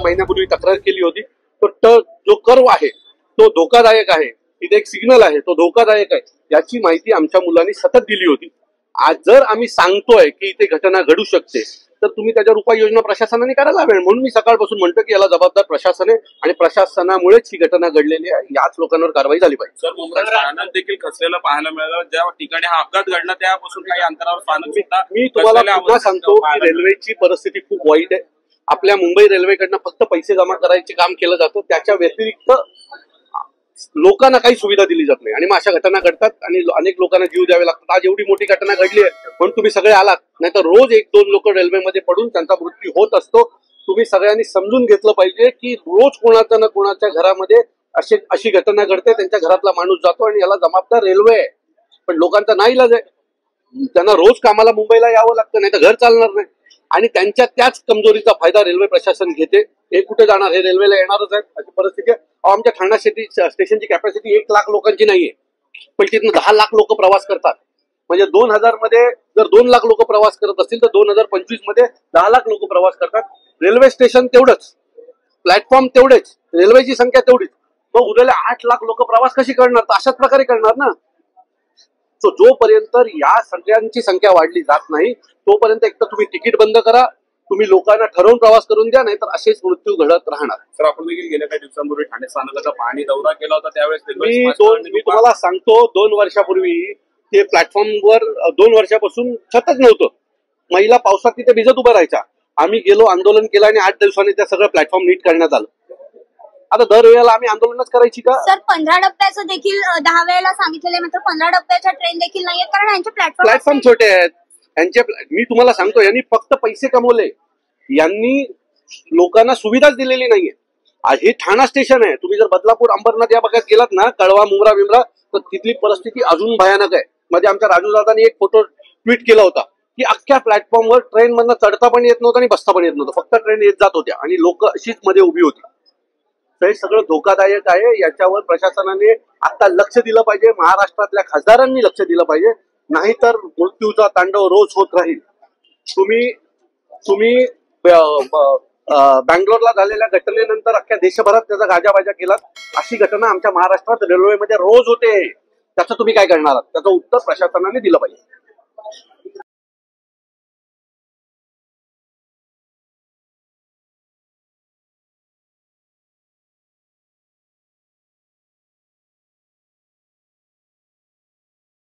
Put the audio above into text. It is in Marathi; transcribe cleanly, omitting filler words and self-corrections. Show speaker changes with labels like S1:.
S1: महिन्यापूर्वी तक्रार केली होती. तो जो कर्व आहे तो धोकादायक आहे, इथे एक सिग्नल आहे तो धोकादायक आहे, याची माहिती आमच्या मुलांनी सतत दिली होती. आज जर आम्ही सांगतोय की इथे घटना घडू शकते तर तुम्ही त्याच्यावर उपाययोजना प्रशासनाने करायला हवे. म्हणून मी सकाळपासून म्हणतो की याला जबाबदार प्रशासन आहे आणि प्रशासनामुळेच ही घटना घडलेली आहे. याच लोकांवर कारवाई झाली पाहिजे.
S2: सर, मुंबईत स्थानक देखील खचलेलं पाहायला मिळालं. ज्या ठिकाणी हा अपघात घडला त्यापासून काही अंतरावर स्थानक
S1: मी तुम्हाला पुन्हा सांगतो की रेल्वेची परिस्थिती खूप वाईट आहे. आपल्या मुंबई रेल्वेकडनं फक्त पैसे जमा करायचे काम केलं जातं, त्याच्या व्यतिरिक्त लोकांना काही सुविधा दिली जात नाही आणि मग अशा घटना घडतात आणि अनेक लोकांना जीव द्यावे लागतात. आज एवढी मोठी घटना घडली आहे म्हणून तुम्ही सगळे आलात, नाही तर रोज 1-2 लोक रेल्वेमध्ये पडून त्यांचा मृत्यू होत असतो. तुम्ही सगळ्यांनी समजून घेतलं पाहिजे की रोज कोणाच्या ना कोणाच्या घरामध्ये अशी घटना घडते, त्यांच्या घरातला माणूस जातो आणि याला जबाबदार रेल्वे आहे. पण लोकांचा नाईलाज आहे, त्यांना रोज कामाला मुंबईला यावं लागतं, नाही तर घर चालणार नाही. आणि त्यांच्या त्याच कमजोरीचा फायदा रेल्वे प्रशासन घेते. हे कुठे जाणार, हे रेल्वेला येणारच आहे अशी परिस्थिती आहे. आमच्या ठाणा स्टेशनची कॅपॅसिटी 1 लाख लोकांची नाहीये, पण तिथून 10 लाख लोक प्रवास करतात. म्हणजे 2000 मध्ये जर 2 लाख लोक प्रवास करत असतील तर 2025 मध्ये 10 लाख लोक प्रवास करतात. रेल्वे स्टेशन तेवढंच, प्लॅटफॉर्म तेवढेच, रेल्वेची संख्या तेवढीच, मग उरलेले 8 लाख लोक प्रवास कशी करणार? तर अशाच प्रकारे करणार ना. सो जोपर्यंत या सगळ्यांची संख्या वाढली जात नाही तोपर्यंत एक तर तुम्ही तिकीट बंद करा, तुम्ही लोकांना ठरवून प्रवास करून द्या, नाहीतर असेच मृत्यू घडत राहणार.
S2: सर, आपण देखील गेल्या काही दिवसांपूर्वी ठाणे स्थानकाचा पाहणी दौरा केला होता, त्यावेळेस
S1: मी तुम्हाला सांगतो 2 वर्षापूर्वी ते प्लॅटफॉर्मवर 2 वर्षापासून छतच नव्हतं. महिला पावसात तिथे भिजत उभं राहायच्या. आम्ही गेलो, आंदोलन केलं आणि 8 दिवसांनी त्या सगळं प्लॅटफॉर्म नीट करण्यात आलं. आता दरवेळेला आम्ही आंदोलनच करायची का?
S3: सर, 15 डब्याचं देखील 10 वेळेला सांगितलेलं, मात्र 15 डब्याच्या ट्रेन देखील नाहीयेत कारण यांचे
S1: प्लॅटफॉर्म छोटे आहेत. मी तुम्हाला सांगतो, यांनी फक्त पैसे कमवले, यांनी लोकांना सुविधाच दिलेली नाहीये. हे ठाणा स्टेशन आहे. तुम्ही जर बदलापूर, अंबरनाथ या भागात गेलात ना, कळवा, मुंब्रा बिमरा, तर तिथली परिस्थिती अजून भयानक आहे. मध्ये आमच्या राजू दादांनी एक फोटो ट्विट केला होता की अख्ख्या प्लॅटफॉर्मवर ट्रेन मधनं चढता पण येत नव्हतं आणि बसता पण येत नव्हतं, फक्त ट्रेन येत जात होत्या आणि लोक अशीच मध्ये उभी होती. तर हे सगळं धोकादायक आहे. याच्यावर प्रशासनाने आता लक्ष दिलं पाहिजे, महाराष्ट्रातल्या खासदारांनी लक्ष दिलं पाहिजे, नाहीतर मृत्यूचा तांडव रोज होत राहील. तुम्ही बँगलोरला झालेल्या घटनेनंतर अख्ख्या देशभरात त्याचा गाजाबाजा केला. अशी घटना आमच्या महाराष्ट्रात रेल्वेमध्ये रोज होते. त्याचं तुम्ही काय करणार आहात? त्याचं उत्तर प्रशासनाने दिलं पाहिजे.